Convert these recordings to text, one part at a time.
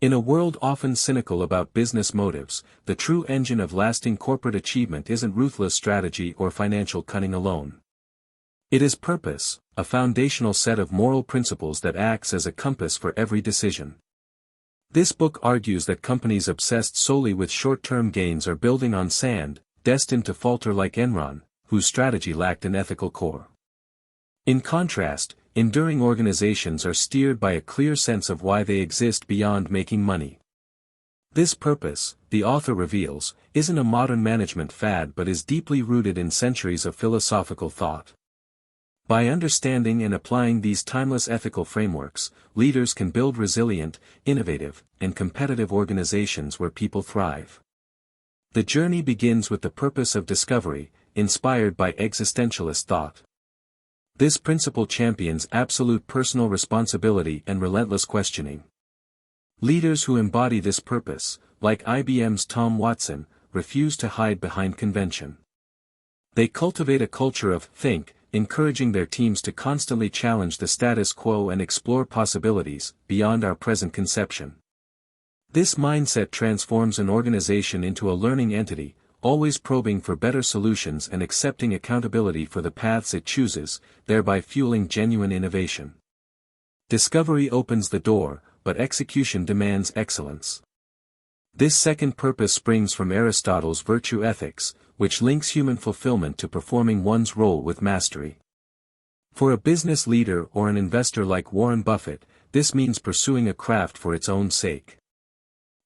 In a world often cynical about business motives, the true engine of lasting corporate achievement isn't ruthless strategy or financial cunning alone. It is purpose, a foundational set of moral principles that acts as a compass for every decision. This book argues that companies obsessed solely with short-term gains are building on sand, destined to falter like Enron, whose strategy lacked an ethical core. In contrast, enduring organizations are steered by a clear sense of why they exist beyond making money. This purpose, the author reveals, isn't a modern management fad but is deeply rooted in centuries of philosophical thought. By understanding and applying these timeless ethical frameworks, leaders can build resilient, innovative, and competitive organizations where people thrive. The journey begins with the purpose of discovery, inspired by existentialist thought. This principle champions absolute personal responsibility and relentless questioning. Leaders who embody this purpose, like IBM's Tom Watson, refuse to hide behind convention. They cultivate a culture of think, encouraging their teams to constantly challenge the status quo and explore possibilities beyond our present conception. This mindset transforms an organization into a learning entity, always probing for better solutions and accepting accountability for the paths it chooses, thereby fueling genuine innovation. Discovery opens the door, but execution demands excellence. This second purpose springs from Aristotle's virtue ethics, which links human fulfillment to performing one's role with mastery. For a business leader or an investor like Warren Buffett, this means pursuing a craft for its own sake.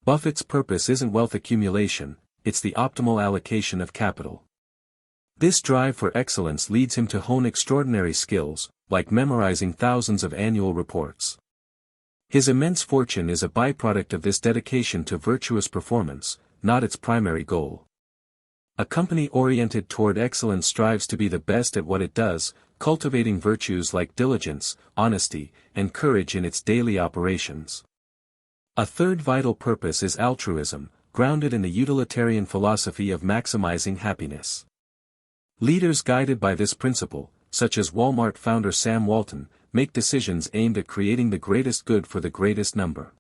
Buffett's purpose isn't wealth accumulation, it's the optimal allocation of capital. This drive for excellence leads him to hone extraordinary skills, like memorizing thousands of annual reports. His immense fortune is a byproduct of this dedication to virtuous performance, not its primary goal. A company oriented toward excellence strives to be the best at what it does, cultivating virtues like diligence, honesty, and courage in its daily operations. A third vital purpose is altruism, grounded in the utilitarian philosophy of maximizing happiness. Leaders guided by this principle, such as Walmart founder Sam Walton, make decisions aimed at creating the greatest good for the greatest number.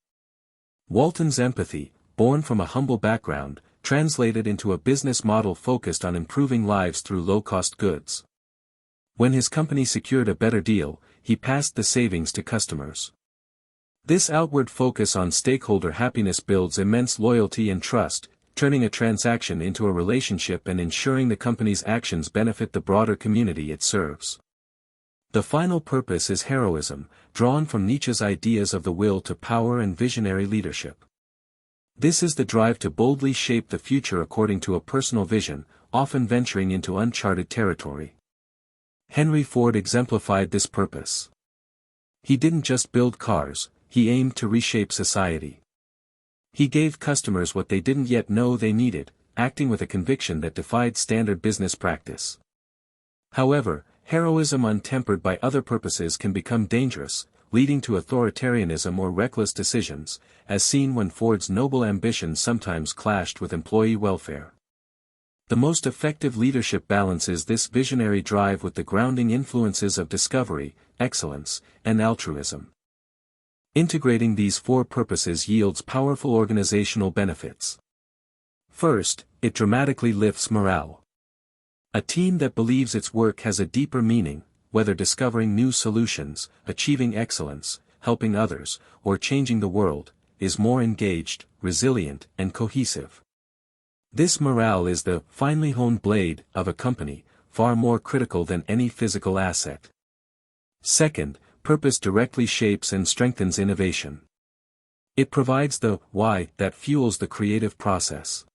Walton's empathy, born from a humble background, translated into a business model focused on improving lives through low-cost goods. When his company secured a better deal, he passed the savings to customers. This outward focus on stakeholder happiness builds immense loyalty and trust, turning a transaction into a relationship and ensuring the company's actions benefit the broader community it serves. The final purpose is heroism, drawn from Nietzsche's ideas of the will to power and visionary leadership. This is the drive to boldly shape the future according to a personal vision, often venturing into uncharted territory. Henry Ford exemplified this purpose. He didn't just build cars, he aimed to reshape society. He gave customers what they didn't yet know they needed, acting with a conviction that defied standard business practice. However, heroism untempered by other purposes can become dangerous, leading to authoritarianism or reckless decisions, as seen when Ford's noble ambitions sometimes clashed with employee welfare. The most effective leadership balances this visionary drive with the grounding influences of discovery, excellence, and altruism. Integrating these four purposes yields powerful organizational benefits. First, it dramatically lifts morale. A team that believes its work has a deeper meaning, whether discovering new solutions, achieving excellence, helping others, or changing the world, is more engaged, resilient, and cohesive. This morale is the finely honed blade of a company, far more critical than any physical asset. Second, purpose directly shapes and strengthens innovation. It provides the why that fuels the creative process.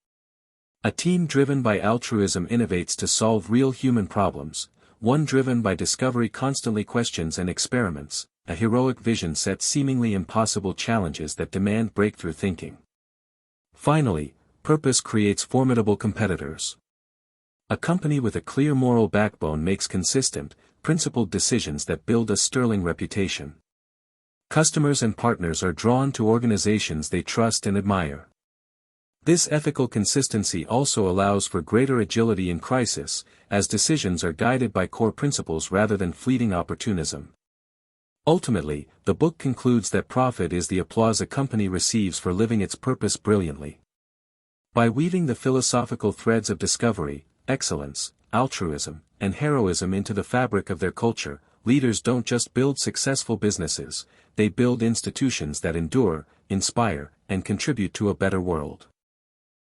A team driven by altruism innovates to solve real human problems, one driven by discovery constantly questions and experiments, a heroic vision sets seemingly impossible challenges that demand breakthrough thinking. Finally, purpose creates formidable competitors. A company with a clear moral backbone makes consistent, principled decisions that build a sterling reputation. Customers and partners are drawn to organizations they trust and admire. This ethical consistency also allows for greater agility in crisis, as decisions are guided by core principles rather than fleeting opportunism. Ultimately, the book concludes that profit is the applause a company receives for living its purpose brilliantly. By weaving the philosophical threads of discovery, excellence, altruism, and heroism into the fabric of their culture, leaders don't just build successful businesses, they build institutions that endure, inspire, and contribute to a better world.